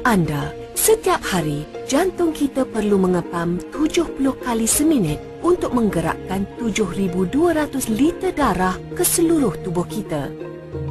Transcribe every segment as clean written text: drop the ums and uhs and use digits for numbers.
anda, setiap hari jantung kita perlu mengepam 70 kali seminit untuk menggerakkan 7,200 liter darah ke seluruh tubuh kita.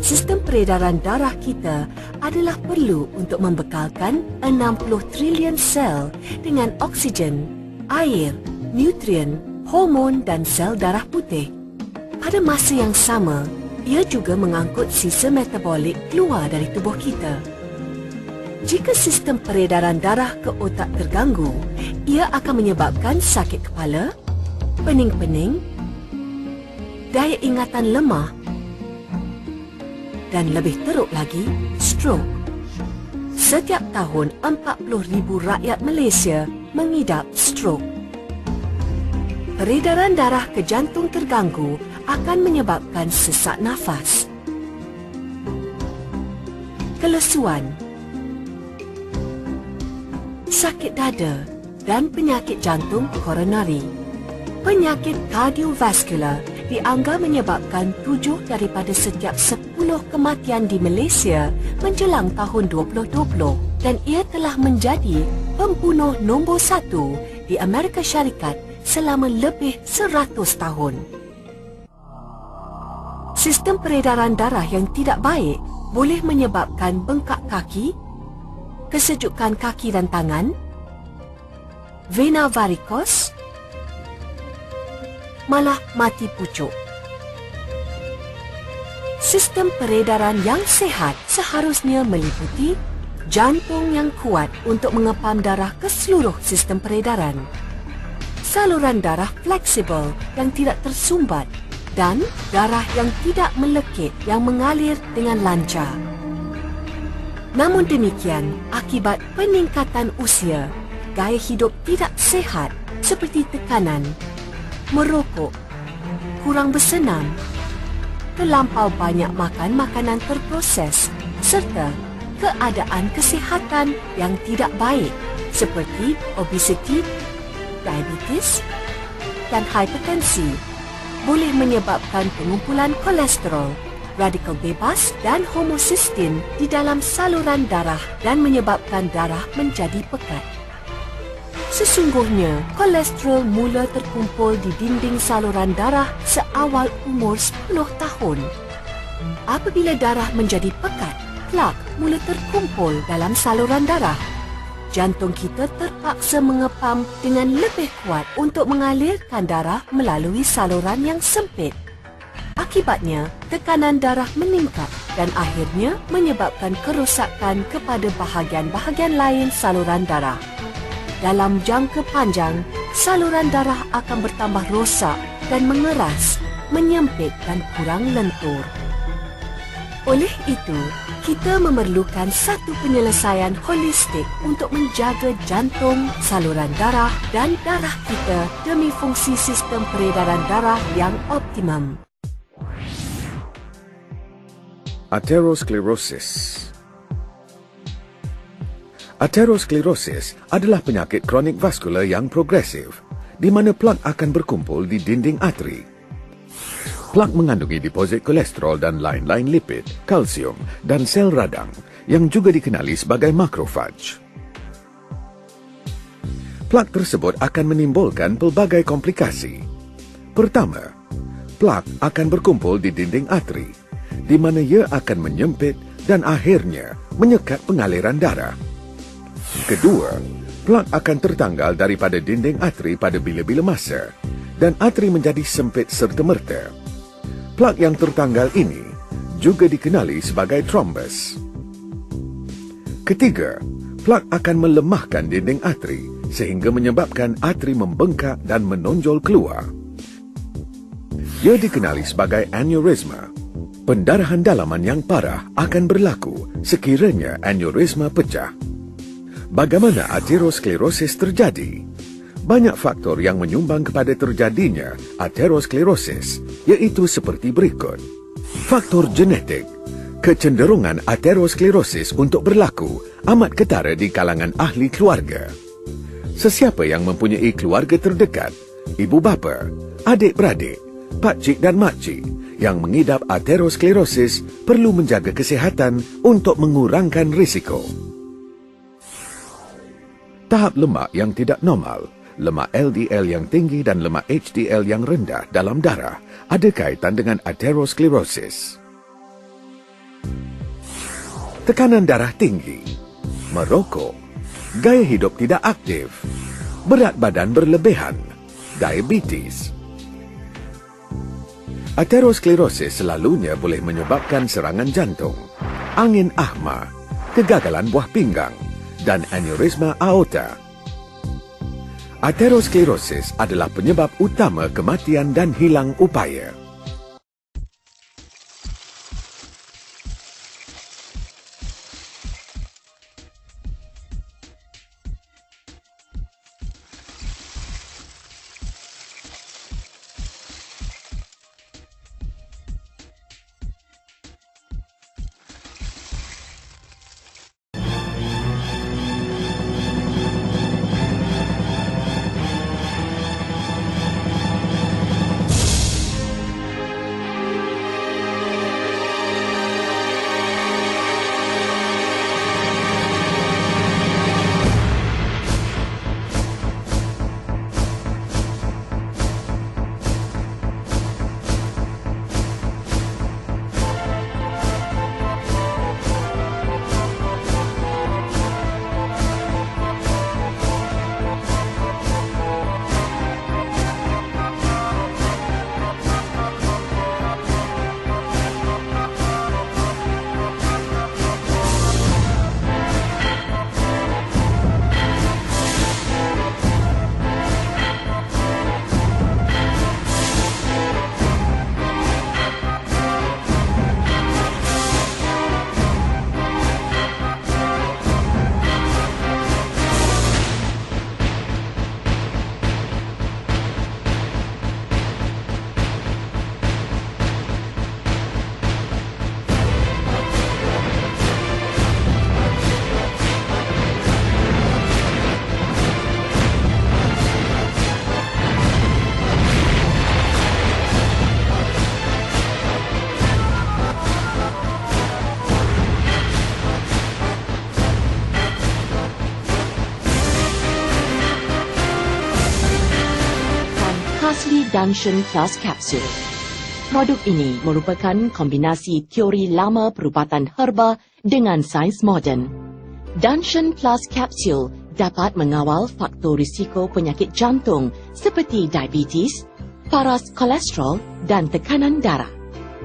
Sistem peredaran darah kita adalah perlu untuk membekalkan 60 trilion sel dengan oksigen, air, nutrien, hormon dan sel darah putih. Pada masa yang sama, ia juga mengangkut sisa metabolik keluar dari tubuh kita. Jika sistem peredaran darah ke otak terganggu, ia akan menyebabkan sakit kepala, pening-pening, daya ingatan lemah dan lebih teruk lagi, stroke. Setiap tahun, 40,000 rakyat Malaysia mengidap stroke. Peredaran darah ke jantung terganggu akan menyebabkan sesak nafas, kelesuan, sakit dada dan penyakit jantung koronari. Penyakit kardiovaskular dianggap menyebabkan 7 daripada setiap 10 kematian di Malaysia menjelang tahun 2020 dan ia telah menjadi pembunuh nombor 1 di Amerika Syarikat selama lebih 100 tahun. Sistem peredaran darah yang tidak baik boleh menyebabkan bengkak kaki, kesejukan kaki dan tangan, vena varikos, malah mati pucuk. Sistem peredaran yang sihat seharusnya meliputi jantung yang kuat untuk mengepam darah ke seluruh sistem peredaran, saluran darah fleksibel yang tidak tersumbat dan darah yang tidak melekit yang mengalir dengan lancar. Namun demikian, akibat peningkatan usia, gaya hidup tidak sihat seperti tekanan, merokok, kurang bersenam, terlampau banyak makan makanan terproses serta keadaan kesihatan yang tidak baik seperti obesiti, diabetes dan hipertensi boleh menyebabkan pengumpulan kolesterol, radikal bebas dan homocysteine di dalam saluran darah dan menyebabkan darah menjadi pekat. Sesungguhnya, kolesterol mula terkumpul di dinding saluran darah seawal umur 10 tahun. Apabila darah menjadi pekat, plak mula terkumpul dalam saluran darah. Jantung kita terpaksa mengepam dengan lebih kuat untuk mengalirkan darah melalui saluran yang sempit. Akibatnya, tekanan darah meningkat dan akhirnya menyebabkan kerosakan kepada bahagian-bahagian lain saluran darah. Dalam jangka panjang, saluran darah akan bertambah rosak dan mengeras, menyempit dan kurang lentur. Oleh itu, kita memerlukan satu penyelesaian holistik untuk menjaga jantung, saluran darah dan darah kita demi fungsi sistem peredaran darah yang optimum. Aterosklerosis. Aterosklerosis adalah penyakit kronik vaskular yang progresif, di mana plak akan berkumpul di dinding arteri. Plak mengandungi deposit kolesterol dan lain-lain lipid, kalsium dan sel radang yang juga dikenali sebagai makrofaj. Plak tersebut akan menimbulkan pelbagai komplikasi. Pertama, plak akan berkumpul di dinding arteri, di mana ia akan menyempit dan akhirnya menyekat pengaliran darah. Kedua, plak akan tertanggal daripada dinding arteri pada bila-bila masa dan arteri menjadi sempit serta-merta. Plak yang tertanggal ini juga dikenali sebagai trombus. Ketiga, plak akan melemahkan dinding arteri sehingga menyebabkan arteri membengkak dan menonjol keluar. Ia dikenali sebagai aneurisma. Pendarahan dalaman yang parah akan berlaku sekiranya aneurisma pecah. Bagaimana aterosklerosis terjadi? Banyak faktor yang menyumbang kepada terjadinya aterosklerosis, iaitu seperti berikut. Faktor genetik. Kecenderungan aterosklerosis untuk berlaku amat ketara di kalangan ahli keluarga. Sesiapa yang mempunyai keluarga terdekat, ibu bapa, adik-beradik, pakcik dan makcik yang mengidap aterosklerosis perlu menjaga kesihatan untuk mengurangkan risiko. Tahap lemak yang tidak normal, lemak LDL yang tinggi dan lemak HDL yang rendah dalam darah ada kaitan dengan aterosklerosis. Tekanan darah tinggi, merokok, gaya hidup tidak aktif, berat badan berlebihan, diabetes. Aterosklerosis selalunya boleh menyebabkan serangan jantung, angin ahma, kegagalan buah pinggang dan aneurisma aorta. Aterosklerosis adalah penyebab utama kematian dan hilang upaya. Asli Duntion Plus Capsule. Produk ini merupakan kombinasi teori lama perubatan herba dengan sains moden. Duntion Plus Capsule dapat mengawal faktor risiko penyakit jantung seperti diabetes, paras kolesterol dan tekanan darah.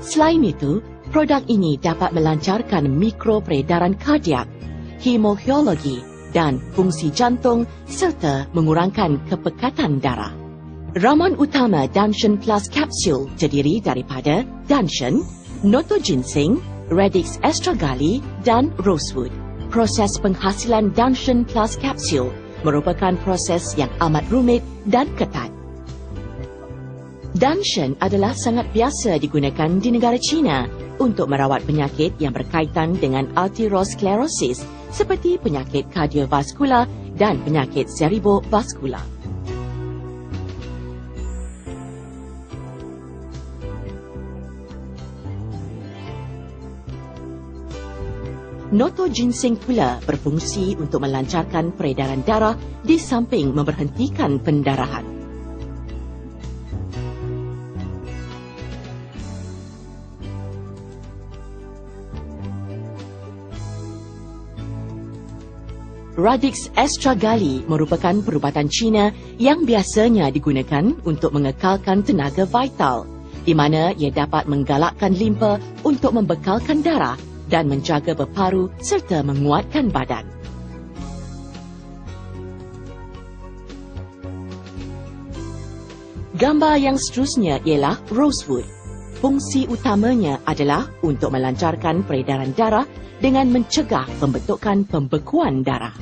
Selain itu, produk ini dapat melancarkan mikroperedaran kardiak, hemobiologi dan fungsi jantung serta mengurangkan kepekatan darah. Ramuan utama Duntion Plus Capsule terdiri daripada Duntion, Noto Ginseng, Radix Astragalli dan Rosewood. Proses penghasilan Duntion Plus Capsule merupakan proses yang amat rumit dan ketat. Duntion adalah sangat biasa digunakan di negara China untuk merawat penyakit yang berkaitan dengan aterosklerosis seperti penyakit kardiovaskular dan penyakit cerebrovaskular. Noto ginseng pula berfungsi untuk melancarkan peredaran darah di samping memberhentikan pendarahan. Radix Astragalli merupakan perubatan Cina yang biasanya digunakan untuk mengekalkan tenaga vital, di mana ia dapat menggalakkan limpa untuk membekalkan darah dan menjaga berparu serta menguatkan badan. Gambar yang seterusnya ialah Rosewood. Fungsi utamanya adalah untuk melancarkan peredaran darah dengan mencegah pembentukan pembekuan darah.